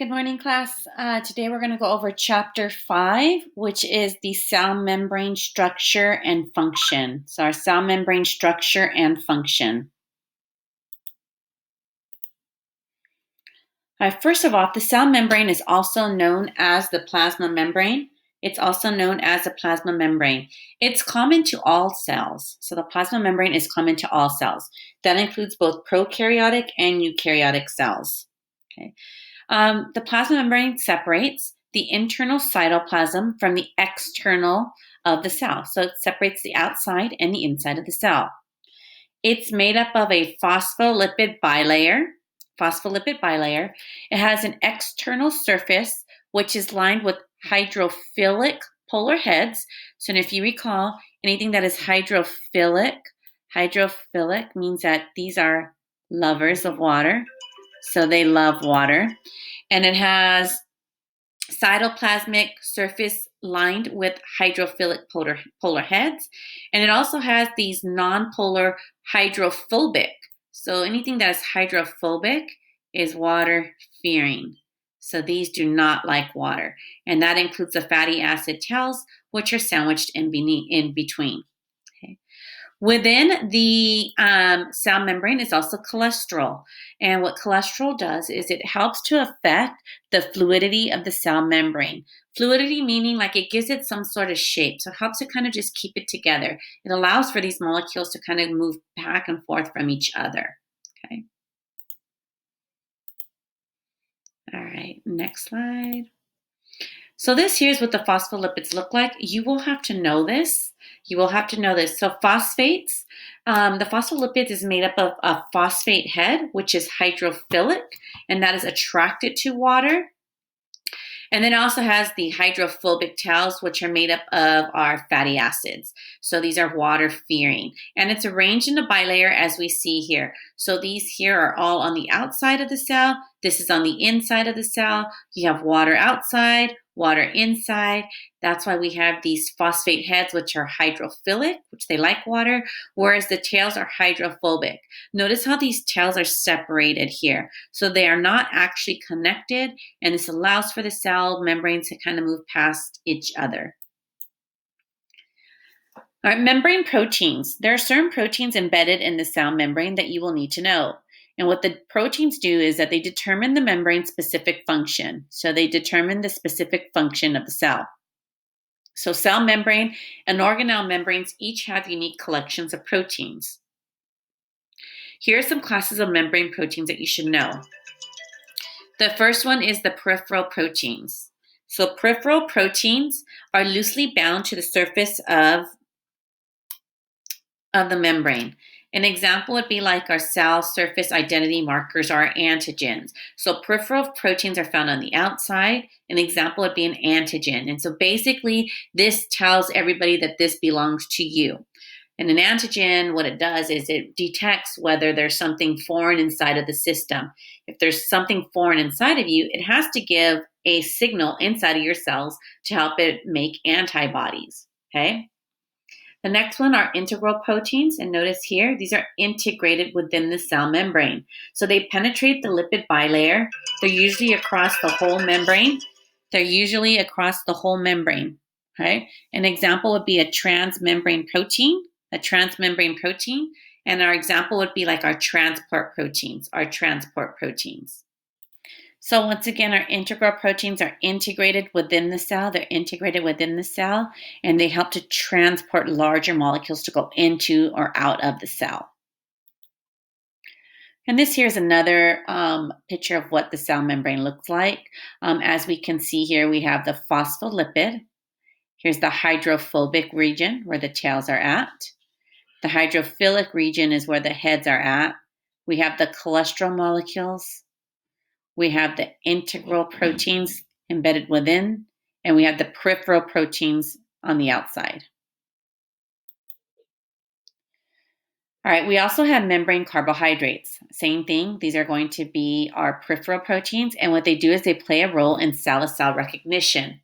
Good morning, class. Today we're going to go over Chapter 5, which is the cell membrane structure and function. So our cell membrane structure and function. All right, first of all, the cell membrane is also known as the plasma membrane. It's also known as the plasma membrane. It's common to all cells. So the plasma membrane is common to all cells. That includes both prokaryotic and eukaryotic cells. Okay. The plasma membrane separates the internal cytoplasm from the external of the cell. So it separates the outside and the inside of the cell. It's made up of a phospholipid bilayer. It has an external surface which is lined with hydrophilic polar heads. So if you recall, anything that is hydrophilic means that these are lovers of water. So they love water. And it has cytoplasmic surface lined with hydrophilic polar heads. And it also has these nonpolar hydrophobic. So anything that is hydrophobic is water-fearing. So these do not like water. And that includes the fatty acid tails, which are sandwiched in between. Within the cell membrane is also cholesterol. And what cholesterol does is it helps to affect the fluidity of the cell membrane. Fluidity meaning like it gives it some sort of shape. So it helps to kind of just keep it together. It allows for these molecules to kind of move back and forth from each other. Okay. All right, next slide. So this here's what the phospholipids look like. You will have to know this. So phosphates, the phospholipids is made up of a phosphate head, which is hydrophilic, and that is attracted to water. And then it also has the hydrophobic tails, which are made up of our fatty acids. So these are water-fearing. And it's arranged in a bilayer as we see here. So these here are all on the outside of the cell. This is on the inside of the cell. You have water outside, water inside. That's why we have these phosphate heads, which are hydrophilic, which they like water, whereas the tails are hydrophobic. Notice how these tails are separated here. So they are not actually connected, and this allows for the cell membranes to kind of move past each other. All right, membrane proteins. There are certain proteins embedded in the cell membrane that you will need to know. And what the proteins do is that they determine the membrane specific function. So they determine the specific function of the cell. So cell membrane and organelle membranes each have unique collections of proteins. Here are some classes of membrane proteins that you should know. The first one is the peripheral proteins. So peripheral proteins are loosely bound to the surface of the membrane. An example would be like our cell surface identity markers, our antigens. So peripheral proteins are found on the outside. An example would be an antigen. And so basically, this tells everybody that this belongs to you. And an antigen, what it does is it detects whether there's something foreign inside of the system. If there's something foreign inside of you, it has to give a signal inside of your cells to help it make antibodies, okay? The next one are integral proteins, and notice here, these are integrated within the cell membrane. So they penetrate the lipid bilayer. They're usually across the whole membrane. Okay? An example would be a transmembrane protein, and our example would be like our transport proteins. So once again, our integral proteins are integrated within the cell. And they help to transport larger molecules to go into or out of the cell. And this here is another picture of what the cell membrane looks like. As we can see here, we have the phospholipid. Here's the hydrophobic region where the tails are at. The hydrophilic region is where the heads are at. We have the cholesterol molecules. We have the integral proteins embedded within, and we have the peripheral proteins on the outside. All right, we also have membrane carbohydrates. Same thing, these are going to be our peripheral proteins, and what they do is they play a role in cell-to-cell recognition.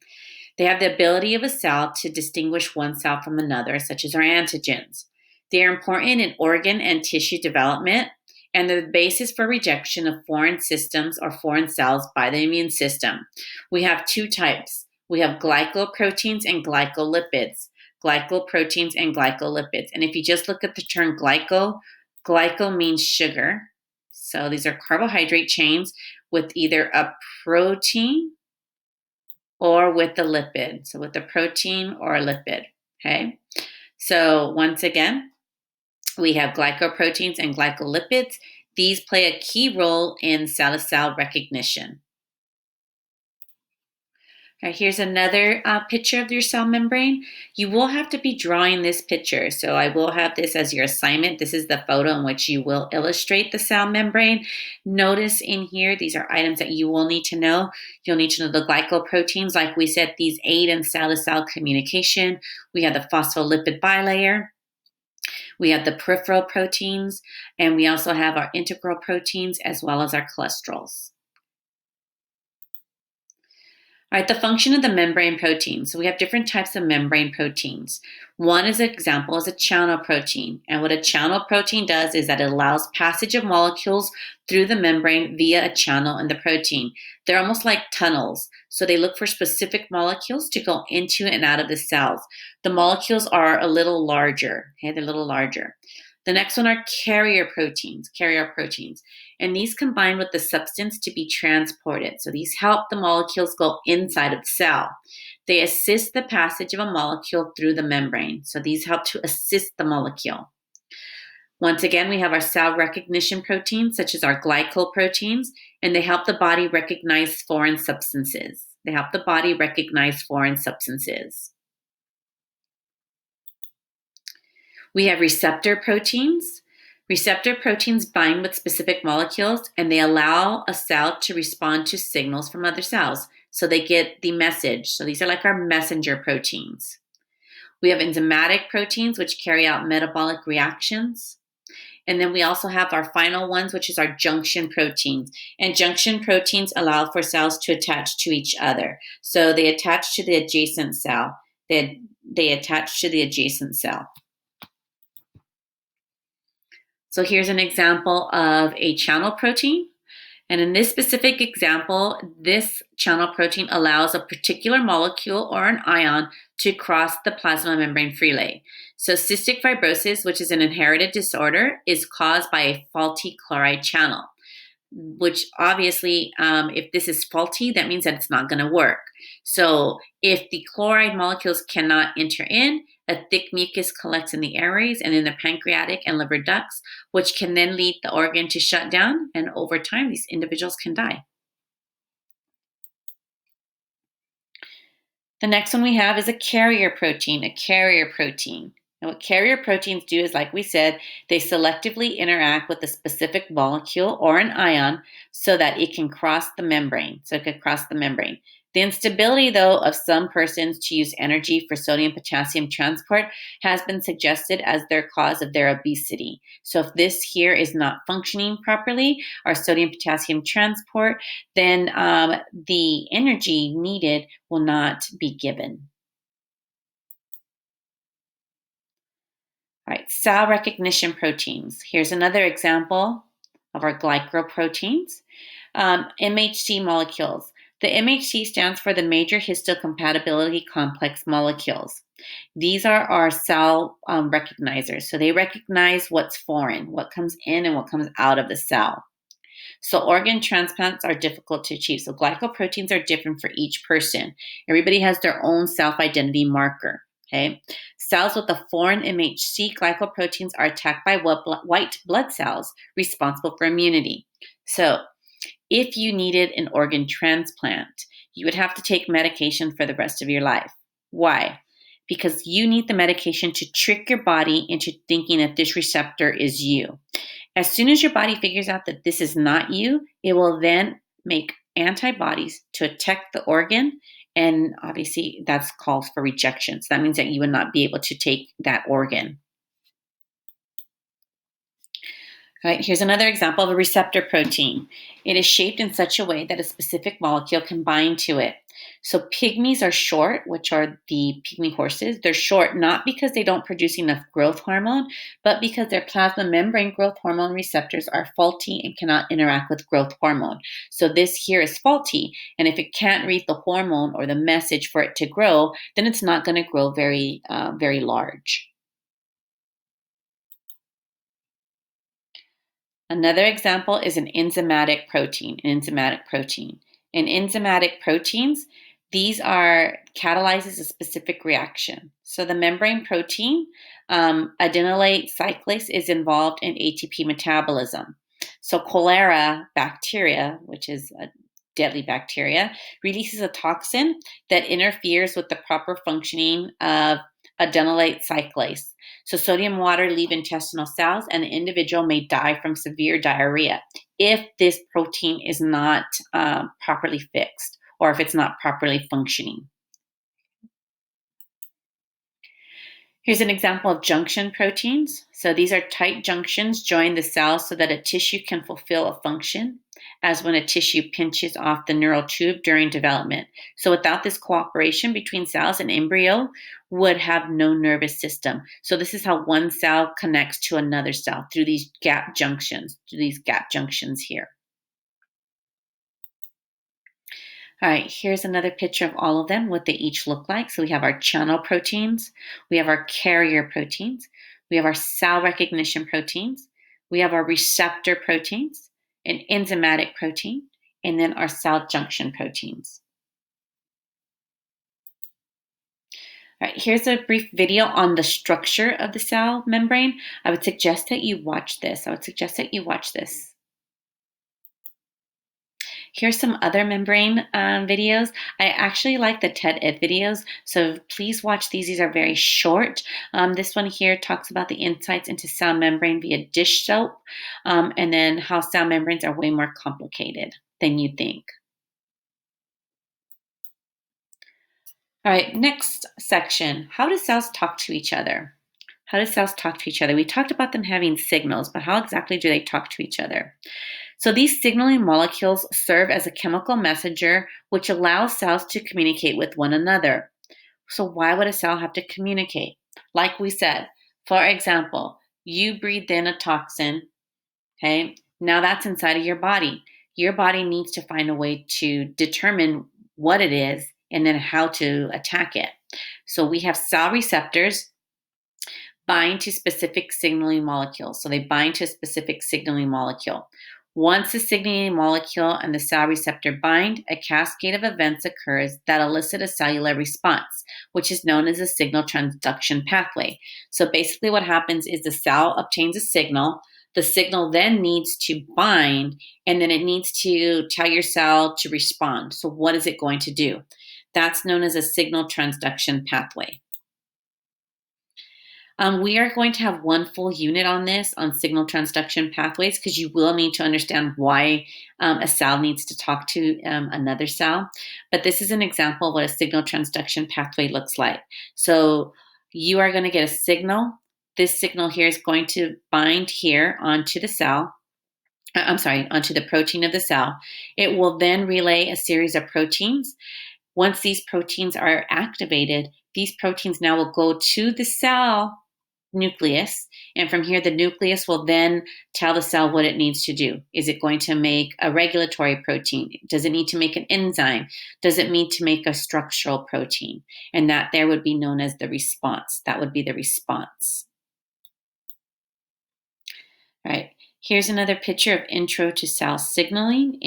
They have the ability of a cell to distinguish one cell from another, such as our antigens. They are important in organ and tissue development, and the basis for rejection of foreign systems or foreign cells by the immune system. We have two types. We have glycoproteins and glycolipids. Glycoproteins and glycolipids. And if you just look at the term glyco means sugar. So these are carbohydrate chains with either a protein or with the lipid. So with a protein or a lipid, okay? So once again, we have glycoproteins and glycolipids. These play a key role in cell-to-cell recognition. All right, here's another picture of your cell membrane. You will have to be drawing this picture. So I will have this as your assignment. This is the photo in which you will illustrate the cell membrane. Notice in here, these are items that you will need to know. You'll need to know the glycoproteins. Like we said, these aid in cell-to-cell communication. We have the phospholipid bilayer. We have the peripheral proteins, and we also have our integral proteins as well as our cholesterols. All right, the function of the membrane protein. So we have different types of membrane proteins. One is an example is a channel protein. And what a channel protein does is that it allows passage of molecules through the membrane via a channel in the protein. They're almost like tunnels. So they look for specific molecules to go into and out of the cells. The molecules are a little larger. Okay, they're a little larger. The next one are carrier proteins. And these combine with the substance to be transported. So these help the molecules go inside of the cell. They assist the passage of a molecule through the membrane. So these help to assist the molecule. Once again, we have our cell recognition proteins, such as our glycoproteins, and they help the body recognize foreign substances. We have receptor proteins. Receptor proteins bind with specific molecules, and they allow a cell to respond to signals from other cells. So they get the message. So these are like our messenger proteins. We have enzymatic proteins, which carry out metabolic reactions. And then we also have our final ones, which is our junction proteins. And junction proteins allow for cells to attach to each other. So they attach to the adjacent cell. They attach to the adjacent cell. So here's an example of a channel protein. And in this specific example, this channel protein allows a particular molecule or an ion to cross the plasma membrane freely. So cystic fibrosis, which is an inherited disorder, is caused by a faulty chloride channel, which obviously, if this is faulty, that means that it's not going to work. So if the chloride molecules cannot enter in, a thick mucus collects in the airways and in the pancreatic and liver ducts, which can then lead the organ to shut down, and over time, these individuals can die. The next one we have is a carrier protein. And what carrier proteins do is, like we said, they selectively interact with a specific molecule or an ion so that it can cross the membrane. The instability, though, of some persons to use energy for sodium-potassium transport has been suggested as their cause of their obesity. So if this here is not functioning properly, our sodium-potassium transport, then the energy needed will not be given. All right, cell recognition proteins. Here's another example of our glycoproteins. MHC molecules. The MHC stands for the major histocompatibility complex molecules. These are our cell recognizers. So they recognize what's foreign, what comes in and what comes out of the cell. So organ transplants are difficult to achieve. So glycoproteins are different for each person. Everybody has their own self-identity marker. Okay. Cells with a foreign MHC glycoproteins are attacked by white blood cells responsible for immunity. So if you needed an organ transplant, you would have to take medication for the rest of your life. Why? Because you need the medication to trick your body into thinking that this receptor is you. As soon as your body figures out that this is not you, it will then make antibodies to attack the organ. And obviously, that's calls for rejection. So that means that you would not be able to take that organ. All right, here's another example of a receptor protein. It is shaped in such a way that a specific molecule can bind to it. So pygmies are short, which are the pygmy horses. They're short not because they don't produce enough growth hormone, but because their plasma membrane growth hormone receptors are faulty and cannot interact with growth hormone. So this here is faulty, and if it can't read the hormone or the message for it to grow, then it's not going to grow very large. Another example is an enzymatic protein. In enzymatic proteins, these are catalyzes a specific reaction. So the membrane protein, adenylate cyclase, is involved in ATP metabolism. So cholera bacteria, which is a deadly bacteria, releases a toxin that interferes with the proper functioning of adenylate cyclase. So sodium and water leave intestinal cells, and the individual may die from severe diarrhea if this protein is not properly fixed or if it's not properly functioning. Here's an example of junction proteins. So these are tight junctions join the cells so that a tissue can fulfill a function, as when a tissue pinches off the neural tube during development. So without this cooperation between cells, an embryo would have no nervous system. So this is how one cell connects to another cell through these gap junctions, here. All right, here's another picture of all of them, what they each look like. So we have our channel proteins, we have our carrier proteins, we have our cell recognition proteins, we have our receptor proteins, an enzymatic protein, and then our cell junction proteins. All right, here's a brief video on the structure of the cell membrane. I would suggest that you watch this. Here's some other membrane videos. I actually like the TED Ed videos, so please watch these. These are very short. This one here talks about the insights into cell membrane via dish soap, and then how cell membranes are way more complicated than you think. All right, next section. How do cells talk to each other? We talked about them having signals, but how exactly do they talk to each other? So these signaling molecules serve as a chemical messenger which allows cells to communicate with one another. So why would a cell have to communicate? Like we said, for example, you breathed in a toxin, okay? Now that's inside of your body. Your body needs to find a way to determine what it is and then how to attack it. So we have cell receptors bind to specific signaling molecules. So they bind to a specific signaling molecule. Once the signaling molecule and the cell receptor bind, a cascade of events occurs that elicit a cellular response, which is known as a signal transduction pathway. So basically what happens is the cell obtains a signal. The signal then needs to bind, and then it needs to tell your cell to respond. So what is it going to do? That's known as a signal transduction pathway. We are going to have one full unit on this, on signal transduction pathways, because you will need to understand why a cell needs to talk to another cell. But this is an example of what a signal transduction pathway looks like. So you are going to get a signal. This signal here is going to bind here onto the cell. Onto the protein of the cell. It will then relay a series of proteins. Once these proteins are activated, these proteins now will go to the cell nucleus, and from here the nucleus will then tell the cell what it needs to do. Is it going to make a regulatory protein? Does it need to make an enzyme? Does it need to make a structural protein? And that there would be known as the response. That would be the response. All right, here's another picture of intro to cell signaling.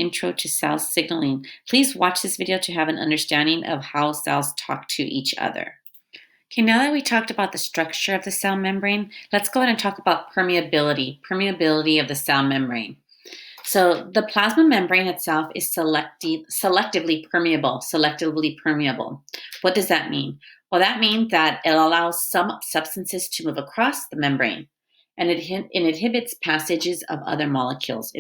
Please watch this video to have an understanding of how cells talk to each other. Okay, now that we talked about the structure of the cell membrane, let's go ahead and talk about permeability of the cell membrane. So the plasma membrane itself is selectively permeable. What does that mean? Well, that means that it allows some substances to move across the membrane, and it inhibits passages of other molecules.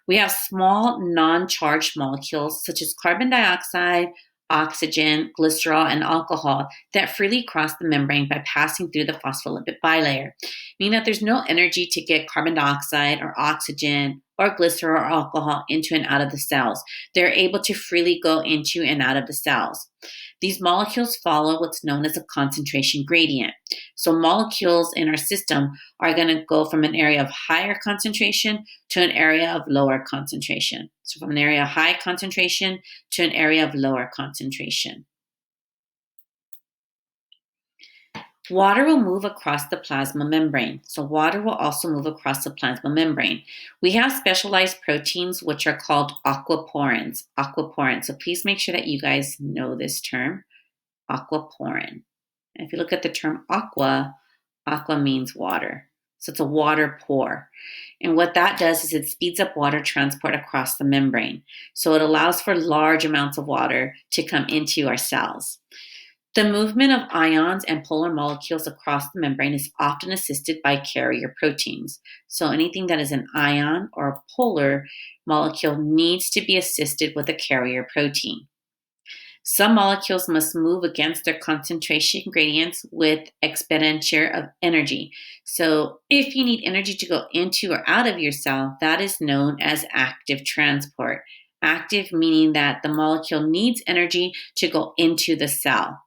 We have small non-charged molecules such as carbon dioxide, oxygen, glycerol, and alcohol that freely cross the membrane by passing through the phospholipid bilayer, meaning that there's no energy to get carbon dioxide or oxygen or glycerol or alcohol into and out of the cells. They're able to freely go into and out of the cells. These molecules follow what's known as a concentration gradient. So molecules in our system are going to go from an area of higher concentration to an area of lower concentration. So from an area of high concentration to an area of lower concentration. Water will move across the plasma membrane. So water will also move across the plasma membrane. We have specialized proteins which are called aquaporins. Aquaporins. So please make sure that you guys know this term, aquaporin. And if you look at the term aqua means water. So it's a water pore. And what that does is it speeds up water transport across the membrane. So it allows for large amounts of water to come into our cells. The movement of ions and polar molecules across the membrane is often assisted by carrier proteins. So anything that is an ion or a polar molecule needs to be assisted with a carrier protein. Some molecules must move against their concentration gradients with expenditure of energy. So if you need energy to go into or out of your cell, that is known as active transport. Active meaning that the molecule needs energy to go into the cell.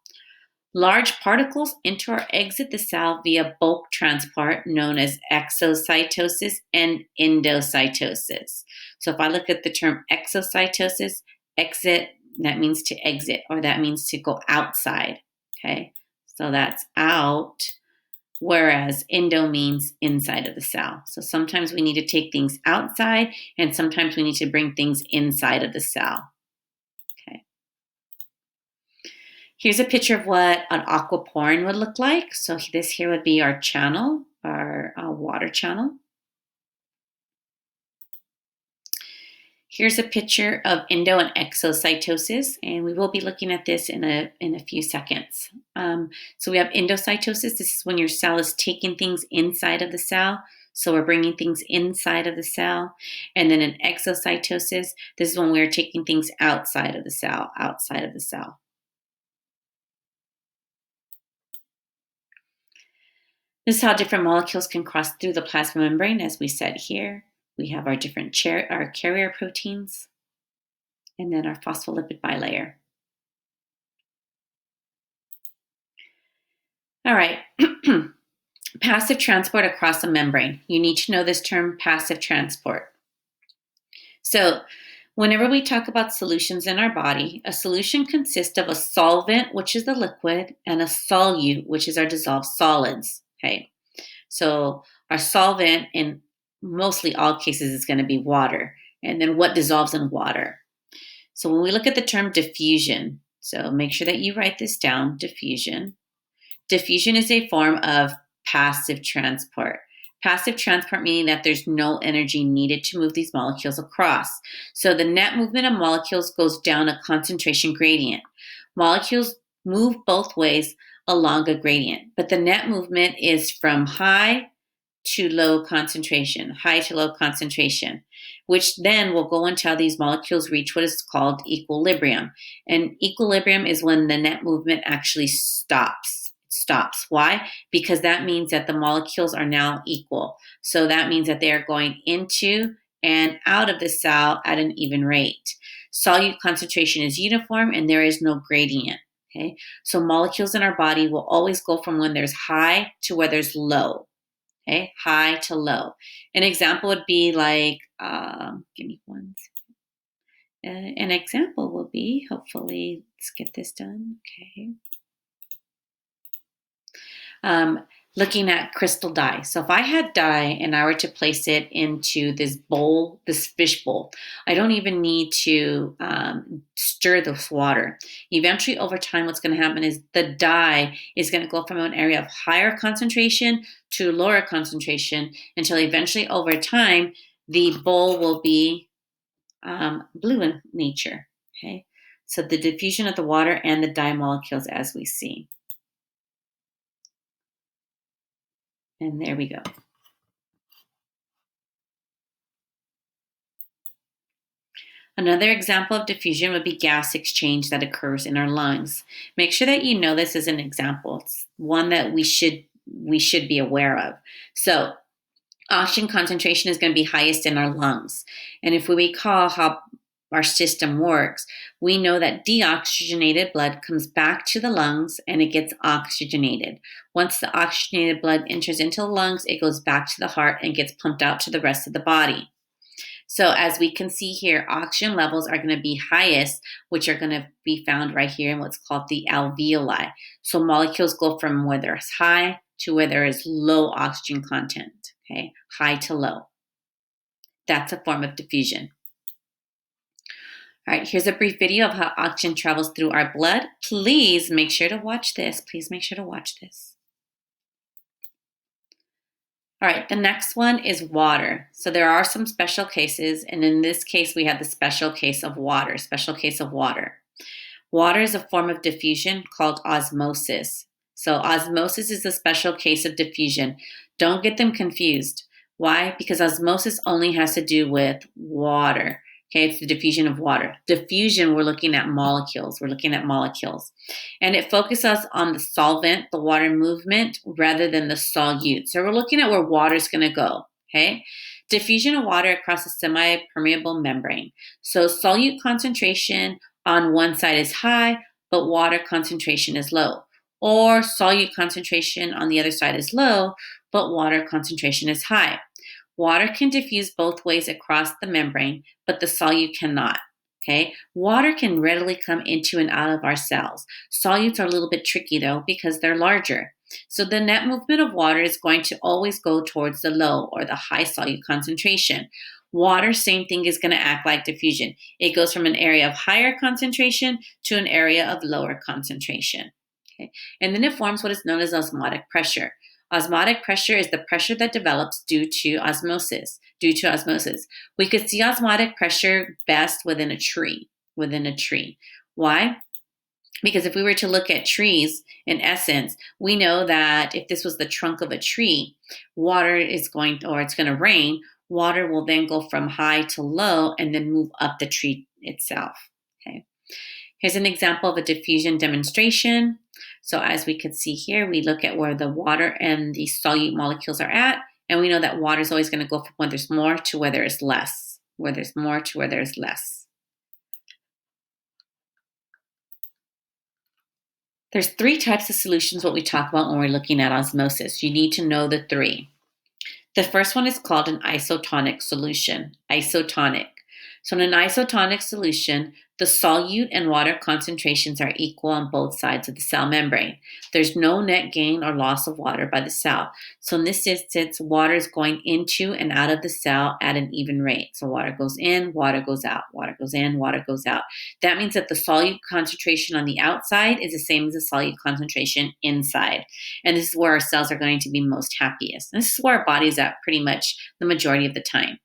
Large particles enter or exit the cell via bulk transport known as exocytosis and endocytosis. So if I look at the term exocytosis, exit, that means to exit or that means to go outside. Okay, so that's out, whereas endo means inside of the cell. So sometimes we need to take things outside and sometimes we need to bring things inside of the cell. Here's a picture of what an aquaporin would look like. So this here would be our channel, our water channel. Here's a picture of endo and exocytosis, and we will be looking at this in a few seconds. So we have endocytosis. This is when your cell is taking things inside of the cell. So we're bringing things inside of the cell. And then an exocytosis, this is when we're taking things outside of the cell, outside of the cell. This is how different molecules can cross through the plasma membrane, as we said here. We have our different our carrier proteins, and then our phospholipid bilayer. All right, passive transport across a membrane. You need to know this term, passive transport. So whenever we talk about solutions in our body, a solution consists of a solvent, which is the liquid, and a solute, which is our dissolved solids. Okay, so our solvent in mostly all cases is going to be water. And then what dissolves in water? So when we look at the term diffusion, so make sure that you write this down, diffusion. Diffusion is a form of passive transport. Passive transport meaning that there's no energy needed to move these molecules across. So the net movement of molecules goes down a concentration gradient. Molecules move both ways along a gradient, but the net movement is from high to low concentration, which then will go until these molecules reach what is called equilibrium. And equilibrium is when the net movement actually stops. Why? Because that means that the molecules are now equal. So that means that they are going into and out of the cell at an even rate. Solute concentration is uniform and there is no gradient. Okay, so molecules in our body will always go from when there's high to where there's low. Okay, high to low. An example would be like, give me one second. An example will be, hopefully, let's get this done. Okay. Looking at crystal dye. So if I had dye and I were to place it into this bowl, this fish bowl, I don't even need to stir this water. Eventually, over time, what's going to happen is the dye is going to go from an area of higher concentration to lower concentration until eventually, over time, the bowl will be blue in nature. Okay, so the diffusion of the water and the dye molecules as we see. And there we go. Another example of diffusion would be gas exchange that occurs in our lungs. Make sure that you know this as an example. It's one that we should be aware of. So, oxygen concentration is going to be highest in our lungs. And if we recall how our system works, we know that deoxygenated blood comes back to the lungs and it gets oxygenated. Once the oxygenated blood enters into the lungs, it goes back to the heart and gets pumped out to the rest of the body. So as we can see here, oxygen levels are going to be highest, which are going to be found right here in what's called the alveoli. So molecules go from where there's high to where there is low oxygen content, okay? High to low. That's a form of diffusion. All right, here's a brief video of how oxygen travels through our blood. Please make sure to watch this. Please make sure to watch this. All right, the next one is water. So there are some special cases, and in this case, we have the special case of water, Water is a form of diffusion called osmosis. So osmosis is a special case of diffusion. Don't get them confused. Why? Because osmosis only has to do with water. Okay, it's the diffusion of water. Diffusion, we're looking at molecules. And it focuses on the solvent, the water movement, rather than the solute. So we're looking at where water is going to go. Okay, diffusion of water across a semi-permeable membrane. So solute concentration on one side is high, but water concentration is low. Or solute concentration on the other side is low, but water concentration is high. Water can diffuse both ways across the membrane, but the solute cannot. Okay, water can readily come into and out of our cells. Solutes are a little bit tricky though because they're larger. So the net movement of water is going to always go towards the low or the high solute concentration. Water, same thing, is going to act like diffusion. It goes from an area of higher concentration to an area of lower concentration. Okay, and then it forms what is known as osmotic pressure. Osmotic pressure is the pressure that develops due to osmosis. We could see osmotic pressure best within a tree. Why? Because if we were to look at trees, in essence, we know that if this was the trunk of a tree, it's going to rain, water will then go from high to low and then move up the tree itself. Okay. Here's an example of a diffusion demonstration. So as we can see here, we look at where the water and the solute molecules are at, and we know that water is always going to go from where there's more to where there's less. There's three types of solutions what we talk about when we're looking at osmosis. You need to know the three. The first one is called an isotonic solution. So in an isotonic solution, the solute and water concentrations are equal on both sides of the cell membrane. There's no net gain or loss of water by the cell. So in this instance, water is going into and out of the cell at an even rate. So water goes in, water goes out, water goes in, water goes out. That means that the solute concentration on the outside is the same as the solute concentration inside. And this is where our cells are going to be most happiest. And this is where our body is at pretty much the majority of the time.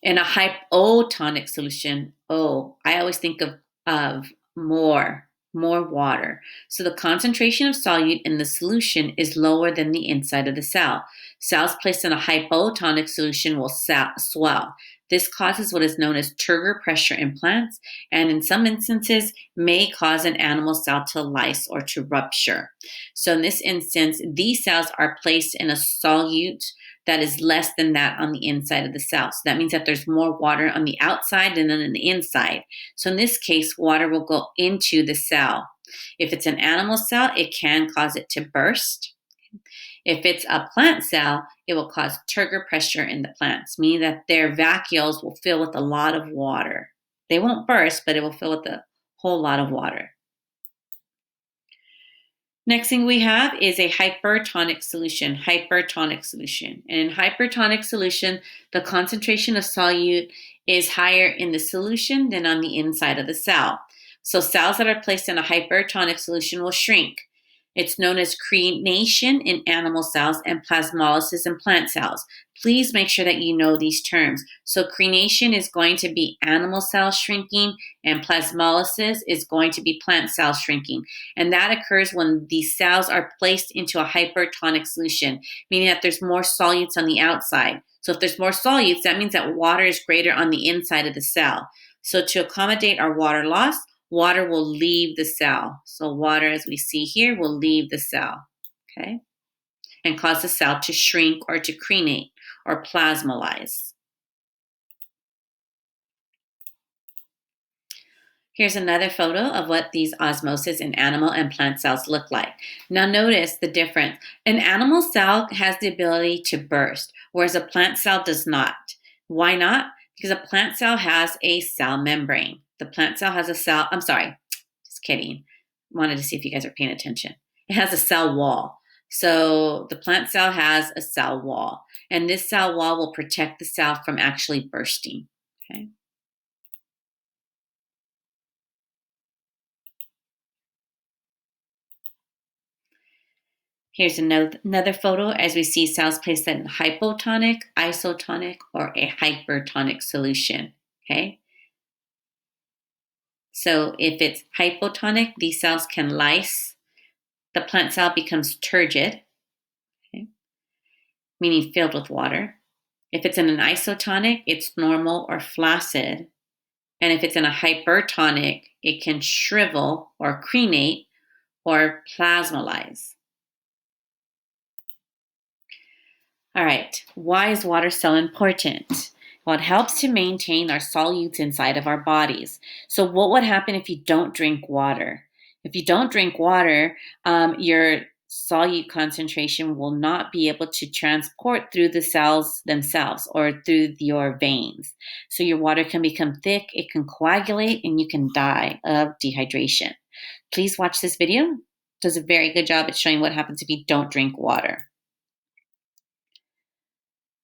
In a hypotonic solution, I always think of more water. So the concentration of solute in the solution is lower than the inside of the cell. Cells placed in a hypotonic solution will swell. This causes what is known as turgor pressure in plants, and in some instances may cause an animal cell to lyse or to rupture. So in this instance, these cells are placed in a solute that is less than that on the inside of the cell. So that means that there's more water on the outside than on the inside. So in this case, water will go into the cell. If it's an animal cell, it can cause it to burst. If it's a plant cell, it will cause turgor pressure in the plants, meaning that their vacuoles will fill with a lot of water. They won't burst, but it will fill with a whole lot of water. Next thing we have is a hypertonic solution. And in hypertonic solution, the concentration of solute is higher in the solution than on the inside of the cell. So cells that are placed in a hypertonic solution will shrink. It's known as crenation in animal cells and plasmolysis in plant cells. Please make sure that you know these terms. So crenation is going to be animal cells shrinking, and plasmolysis is going to be plant cells shrinking. And that occurs when these cells are placed into a hypertonic solution, meaning that there's more solutes on the outside. So if there's more solutes, that means that water is greater on the inside of the cell. So to accommodate our water loss, water will leave the cell. So water, as we see here, will leave the cell, okay, and cause the cell to shrink or to crenate or plasmolyze. Here's another photo of what these osmosis in animal and plant cells look like. Now notice the difference. An animal cell has the ability to burst, whereas a plant cell does not. Why not? Because a plant cell has a cell membrane. The plant cell has a cell, I'm sorry, just kidding. Wanted to see if you guys are paying attention. It has a cell wall. So the plant cell has a cell wall, and this cell wall will protect the cell from actually bursting, okay? Here's another photo as we see cells placed in hypotonic, isotonic, or a hypertonic solution, okay? So if it's hypotonic, these cells can lyse. The plant cell becomes turgid, okay, meaning filled with water. If it's in an isotonic, it's normal or flaccid. And if it's in a hypertonic, it can shrivel or crenate or plasmolyze. All right, why is water so important? Well, it helps to maintain our solutes inside of our bodies. So what would happen if you don't drink water? If you don't drink water, your solute concentration will not be able to transport through the cells themselves or through your veins. So your water can become thick, it can coagulate, and you can die of dehydration. Please watch this video. It does a very good job at showing what happens if you don't drink water.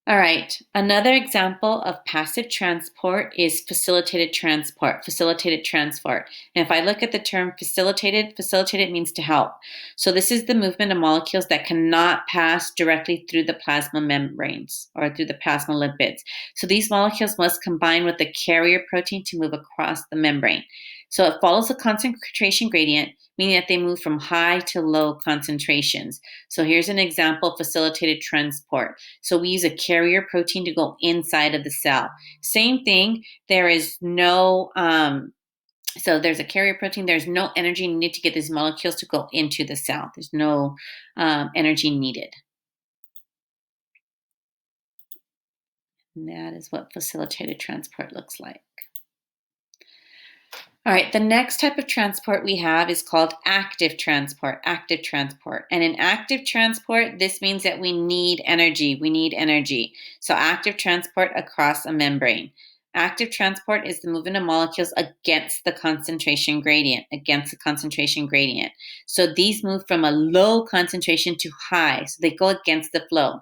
All right, another example of passive transport is facilitated transport, And if I look at the term facilitated means to help. So this is the movement of molecules that cannot pass directly through the plasma membranes or through the plasmolipids. So these molecules must combine with the carrier protein to move across the membrane. So it follows a concentration gradient, meaning that they move from high to low concentrations. So here's an example of facilitated transport. So we use a carrier protein to go inside of the cell. Same thing, there is no, so there's a carrier protein, there's no energy needed to get these molecules to go into the cell. There's no energy needed. And that is what facilitated transport looks like. All right, the next type of transport we have is called active transport, And in active transport, this means that we need energy. So active transport across a membrane. Active transport is the movement of molecules against the concentration gradient, So these move from a low concentration to high, so they go against the flow.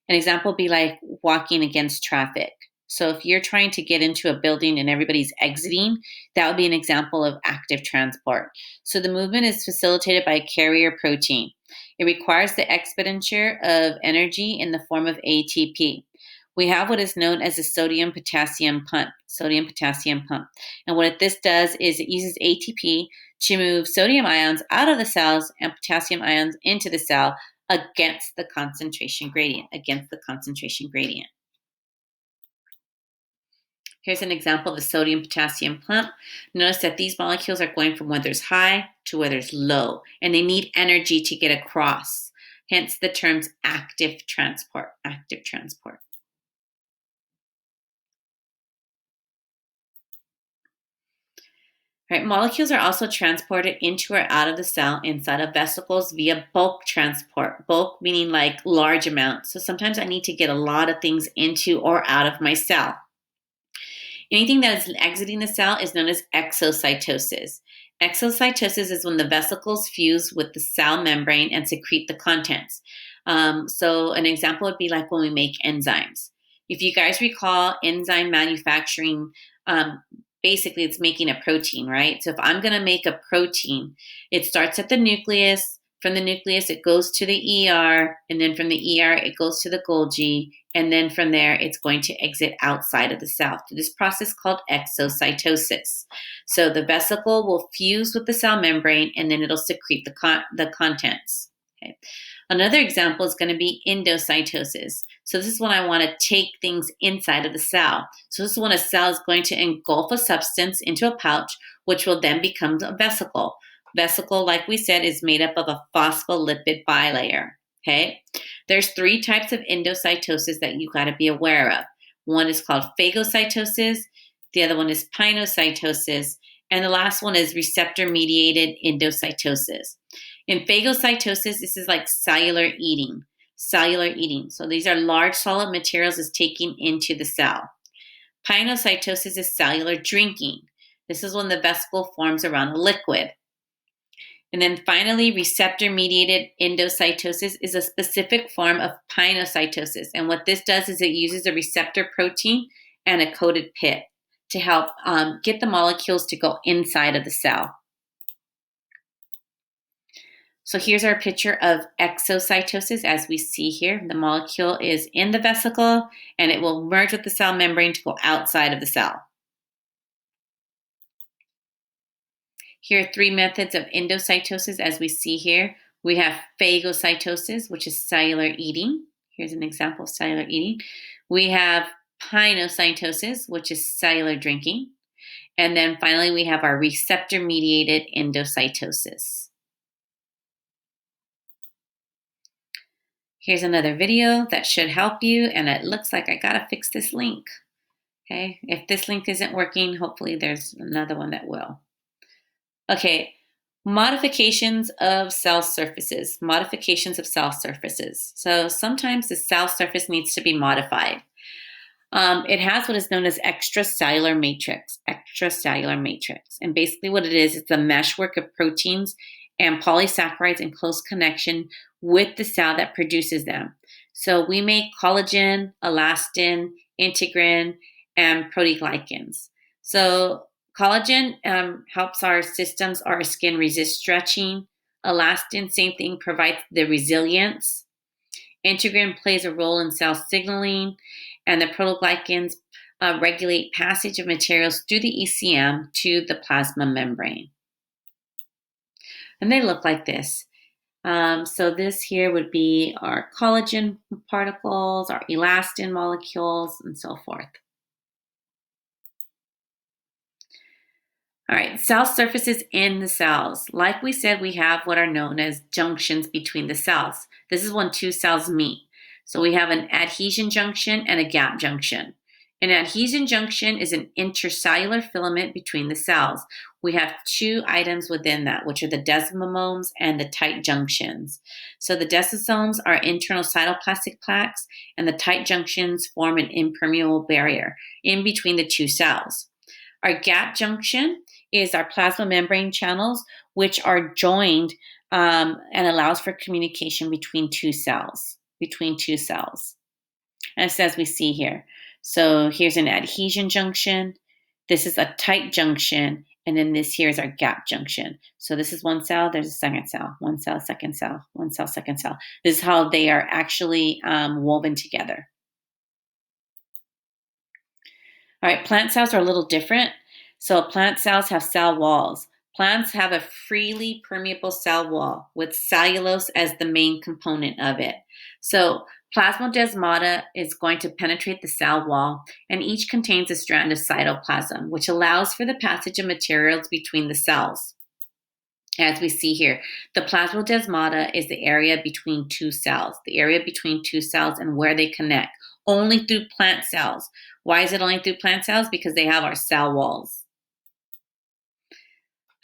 An example would be like walking against traffic. So if you're trying to get into a building and everybody's exiting, that would be an example of active transport. So the movement is facilitated by a carrier protein. It requires the expenditure of energy in the form of ATP. We have what is known as a sodium-potassium pump. And what this does is it uses ATP to move sodium ions out of the cells and potassium ions into the cell against the concentration gradient, Here's an example of the sodium-potassium pump. Notice that these molecules are going from where there's high to where there's low, and they need energy to get across. Hence the terms active transport. Right, molecules are also transported into or out of the cell inside of vesicles via bulk transport. Bulk meaning like large amounts. So sometimes I need to get a lot of things into or out of my cell. Anything that is exiting the cell is known as exocytosis. Exocytosis is when the vesicles fuse with the cell membrane and secrete the contents. So an example would be like when we make enzymes. If you guys recall, enzyme manufacturing, basically it's making a protein, right? So if I'm going to make a protein, it starts at the nucleus. From the nucleus, it goes to the ER, and then from the ER, it goes to the Golgi, and then from there, it's going to exit outside of the cell through this process called exocytosis. So the vesicle will fuse with the cell membrane, and then it'll secrete the contents. Okay. Another example is going to be endocytosis. So this is when I want to take things inside of the cell. So this is when a cell is going to engulf a substance into a pouch, which will then become a vesicle. Vesicle, like we said, is made up of a phospholipid bilayer. Okay, there's 3 types of endocytosis that you got to be aware of. One is called phagocytosis, the other one is pinocytosis, and the last one is receptor-mediated endocytosis. In phagocytosis, this is like cellular eating. Cellular eating. So these are large solid materials is taken into the cell. Pinocytosis is cellular drinking. This is when the vesicle forms around a liquid. And then finally, receptor-mediated endocytosis is a specific form of pinocytosis. And what this does is it uses a receptor protein and a coated pit to help get the molecules to go inside of the cell. So here's our picture of exocytosis as we see here. The molecule is in the vesicle and it will merge with the cell membrane to go outside of the cell. Here are 3 methods of endocytosis as we see here. We have phagocytosis, which is cellular eating. Here's an example of cellular eating. We have pinocytosis, which is cellular drinking. And then finally, we have our receptor-mediated endocytosis. Here's another video that should help you, and it looks like I gotta fix this link. Okay, if this link isn't working, hopefully there's another one that will. Okay, modifications of cell surfaces. Modifications of cell surfaces. So sometimes the cell surface needs to be modified. It has what is known as extracellular matrix. Extracellular matrix. And basically what it is, it's a meshwork of proteins and polysaccharides in close connection with the cell that produces them. So we make collagen, elastin, integrin, and proteoglycans. So collagen helps our systems, our skin resist stretching. Elastin, same thing, provides the resilience. Integrin plays a role in cell signaling, and the proteoglycans regulate passage of materials through the ECM to the plasma membrane. And they look like this. So this here would be our collagen particles, our elastin molecules, and so forth. All right, cell surfaces in the cells. Like we said, we have what are known as junctions between the cells. This is when 2 cells meet. So we have an adhesion junction and a gap junction. An adhesion junction is an intercellular filament between the cells. We have 2 items within that, which are the desmosomes and the tight junctions. So the desmosomes are internal cytoplasmic plaques, and the tight junctions form an impermeable barrier in between the 2 cells. Our gap junction is our plasma membrane channels, which are joined and allows for communication between 2 cells. As we see here. So here's an adhesion junction. This is a tight junction. And then this here is our gap junction. So this is 1 cell, there's a second cell, 1 cell, second cell, 1 cell, second cell. This is how they are actually woven together. All right, plant cells are a little different. So plant cells have cell walls. Plants have a freely permeable cell wall with cellulose as the main component of it. So plasmodesmata is going to penetrate the cell wall, and each contains a strand of cytoplasm, which allows for the passage of materials between the cells. As we see here, the plasmodesmata is the area between 2 cells, and where they connect, only through plant cells. Why is it only through plant cells? Because they have our cell walls.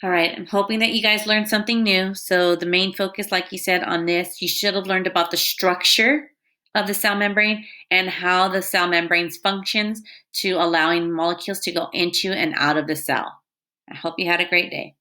All right, I'm hoping that you guys learned something new. So the main focus, like you said, on this, you should have learned about the structure of the cell membrane and how the cell membrane functions to allowing molecules to go into and out of the cell. I hope you had a great day.